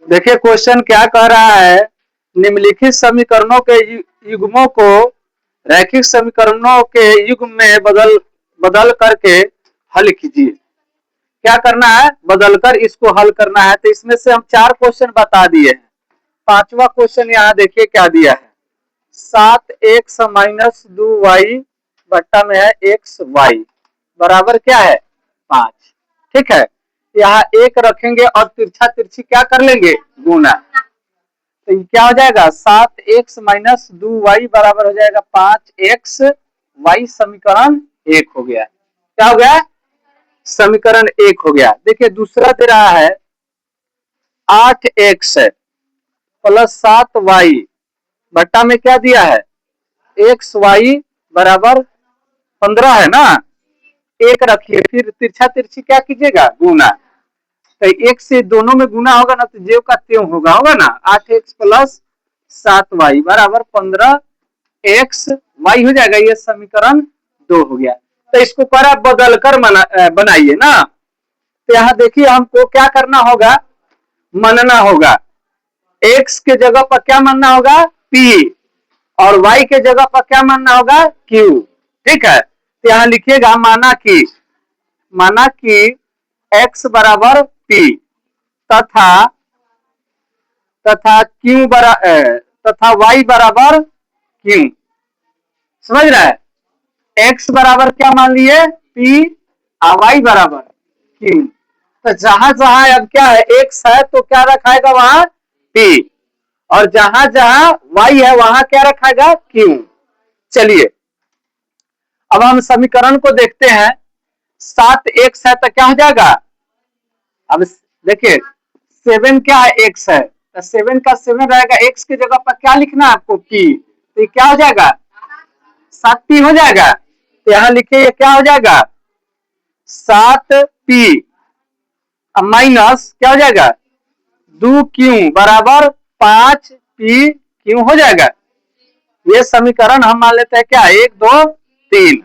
देखिए क्वेश्चन क्या कह रहा है, निम्नलिखित समीकरणों के युग्मों को रैखिक समीकरणों के युग्म में बदल करके हल कीजिए। क्या करना है, बदलकर इसको हल करना है। तो इसमें से हम 4 क्वेश्चन बता दिए हैं। 5वां क्वेश्चन यहाँ देखिए क्या दिया है, 7x माइनस 2y बट्टा में है xy बराबर क्या है 5। ठीक है, यहाँ एक रखेंगे और तिरछा तिरछी क्या कर लेंगे, गुना। तो क्या हो जाएगा, 7x माइनस 2y बराबर हो जाएगा 5xy। समीकरण 1 हो गया। क्या हो गया, समीकरण 1 हो गया। देखिए दूसरा दे रहा है 8x प्लस 7y बट्टा में क्या दिया है, xy बराबर 15 है ना। एक रखिए, फिर तिरछा तिरछी क्या कीजिएगा, गुना। तो एक से दोनों में गुना होगा ना, तो जेव का त्यों होगा ना। 8x प्लस 7y बराबर 15xy हो जाएगा। ये समीकरण 2 हो गया। तो इसको करा बदल कर बनाइए ना। तो यहाँ देखिए हमको क्या करना होगा, मनना होगा। x के जगह पर क्या मानना होगा, p, और y के जगह पर क्या मानना होगा, q। ठीक है, तो यहाँ लिखिएगा माना कि x बराबर p तथा q तथा y बराबर q। समझ रहा है, x बराबर क्या मान लिए, p, और y बराबर q। तो जहां जहां अब क्या है, x है तो क्या रखाएगा वहां p, और जहां जहां y है वहां क्या रखाएगा, q। चलिए अब हम समीकरण को देखते हैं। 7x है तो क्या हो जाएगा, अब देखिए 7 क्या है, x है तो 7 का 7 रहेगा। x की जगह पर क्या लिखना है आपको, p। तो ये क्या हो जाएगा, 7p हो जाएगा। तो यहां लिखिए क्या हो जाएगा, 7p माइनस क्या हो जाएगा, 2q बराबर 5pq हो जाएगा। ये समीकरण हम मान लेते हैं क्या, 1 2 3।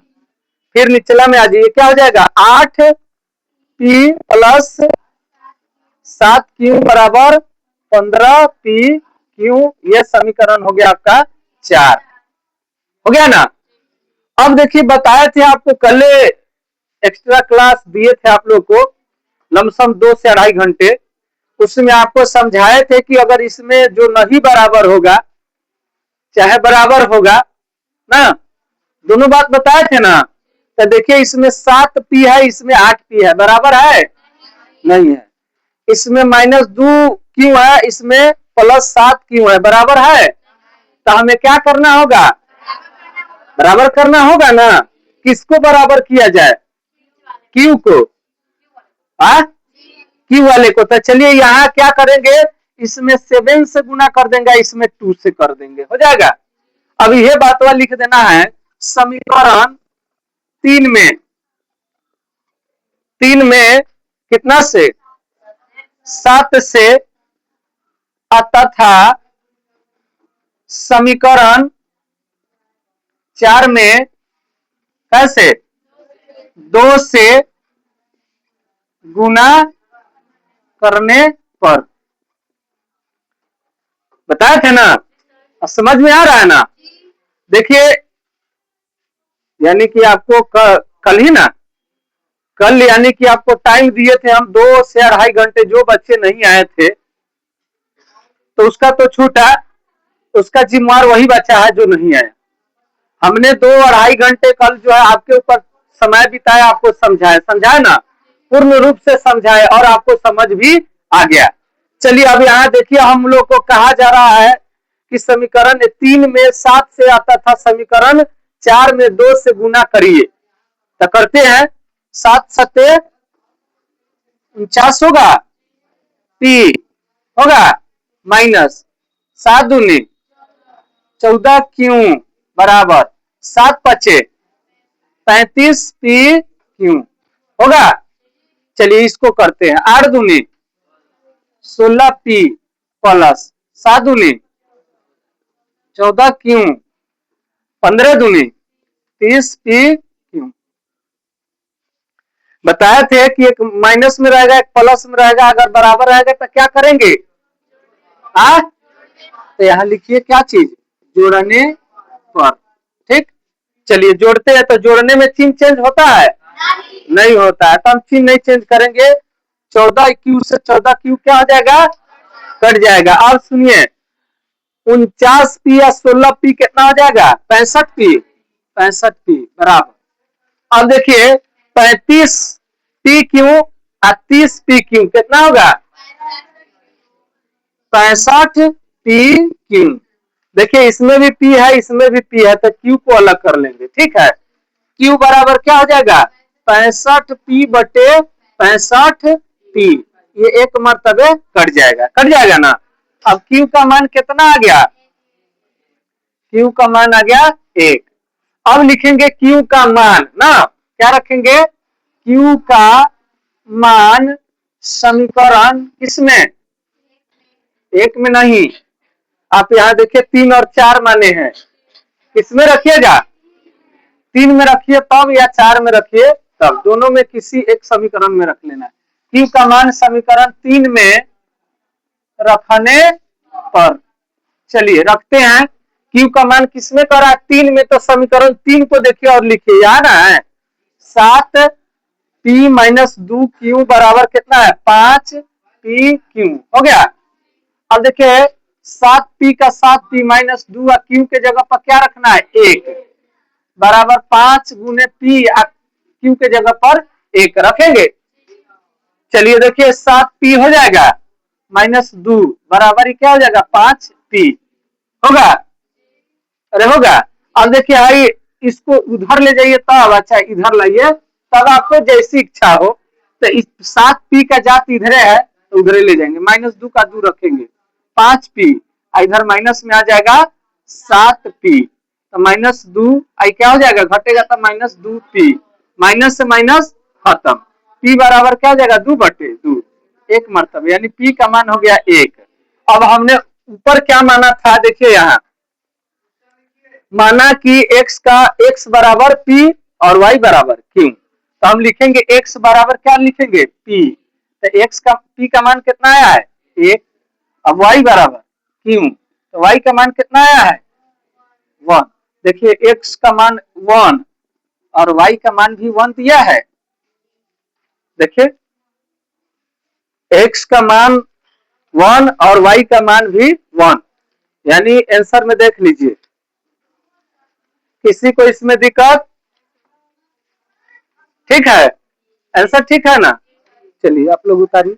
फिर निचला में आ जाइए, क्या हो जाएगा, 8p प्लस 7q बराबर 15pq। ये समीकरण हो गया आपका 4। हो गया ना। अब देखिए बताए थे आपको कल, एक्स्ट्रा क्लास दिए थे आप लोग को लमसम 2 से 2.5 घंटे। उसमें आपको समझाए थे कि अगर इसमें जो नहीं बराबर होगा चाहे बराबर होगा ना, दोनों बात बताए थे ना। तो देखिए इसमें 7p है, इसमें 8p है, बराबर है नहीं है। इसमें माइनस 2q है, इसमें प्लस 7q है, बराबर है। तो हमें क्या करना होगा, बराबर करना होगा ना। किसको बराबर किया जाए, q को, q वाले को। तो चलिए यहाँ क्या करेंगे, इसमें 7 से गुना कर देंगे, इसमें 2 से कर देंगे, हो जाएगा। अब यह बात वाला लिख देना है, समीकरण 3 में कितना से, 7 से, तथा समीकरण 4 में कैसे 2 से गुना करने पर। बताए थे ना, समझ में आ रहा है ना। देखिए यानी कि आपको कल ही ना, कल यानी कि आपको टाइम दिए थे हम 2 से 2.5 घंटे। जो बच्चे नहीं आए थे तो उसका तो छूटा, उसका जिम्मेवार वही बच्चा है जो नहीं आया। हमने 2 2.5 घंटे कल जो है आपके ऊपर समय बिताया, आपको समझाया ना, पूर्ण रूप से समझाए और आपको समझ भी आ गया। चलिए अब यहाँ देखिए हम लोग को कहा जा रहा है कि समीकरण 3 में 7 से आता था, समीकरण 4 में 2 से गुना करिए। तो करते हैं, 7 सत्ते 49 होगा, p होगा माइनस 7 दूनी 14q बराबर 7 पचे 35pq होगा। चलिए इसको करते हैं, 8 दूनी 16p प्लस 7 दूनी 14q 15 दूनी 30pq। बताए थे कि एक माइनस में रहेगा एक प्लस में रहेगा, अगर बराबर रहेगा तो क्या करेंगे, तो यहाँ लिखिए क्या चीज, जोड़ने पर। ठीक, चलिए जोड़ते हैं। तो जोड़ने में चिन्ह चेंज होता है? नहीं होता है, तो हम चिन्ह नहीं चेंज करेंगे। 14q से 14q क्या हो जाएगा? कट जाएगा। अब सुनिए, 49p या 16p कितना हो जाएगा? 65p। 65p बराबर, अब देखिए 35pq और 30pq कितना होगा? 65pq। देखिए इसमें भी p है, इसमें भी p है, तो q को अलग कर लेंगे। ठीक है, q बराबर क्या हो जाएगा? 65p बटे 65p। ये एक मर्तबे कट जाएगा, कट जाएगा ना। अब q का मान कितना आ गया? q का मान आ गया 1। अब लिखेंगे q का मान ना, क्या रखेंगे? q का मान समीकरण किसमें? 1 में नहीं, आप यहां देखिए 3 और 4 माने हैं, किसमें रखिएगा? 3 में रखिए तब, या 4 में रखिए तब, दोनों में किसी एक समीकरण में रख लेना है। q का मान समीकरण 3 में रखने पर, चलिए रखते हैं। q का मान किसमें करा? 3 में, तो समीकरण 3 को देखिए और लिखिए, याद है 7p माइनस 2q बराबर कितना है? 5pq हो गया। अब देखिए 7p का 7p माइनस 2 q के जगह पर क्या रखना है? 1 बराबर 5 गुने p, q के जगह पर 1 रखेंगे। चलिए देखिए 7p हो जाएगा माइनस 2 बराबर ही क्या हो जाएगा? 5p होगा। अरे होगा। अब देखिए भाई इसको उधर ले जाइए तब, अच्छा इधर लाइए तब, आपको जैसी इच्छा हो। तो इस 7p का जात इधर है तो उधर ले जाएंगे, माइनस 2 का 2 रखेंगे, 5p इधर माइनस में आ जाएगा 7p, तो माइनस 2 आई क्या हो जाएगा? घटेगा तो माइनस 2p, माइनस से माइनस खत्म। p बराबर क्या हो जाएगा? 2 बटे 2, एक मर्तबा, यानी p का मान हो गया 1। अब हमने ऊपर क्या माना था? देखिए यहाँ माना कि x बराबर p और y बराबर q, तो हम लिखेंगे x बराबर क्या लिखेंगे? p। तो p का मान कितना आया है? 1। अब y बराबर q, तो y का मान कितना आया है? 1। देखिए x का मान 1 और y का मान भी 1 दिया है। देखिए x का मान 1 और y का मान भी 1, यानी आंसर में देख लीजिए। किसी को इसमें दिक्कत? ठीक है, आंसर ठीक है ना? चलिए आप लोग उतारिए।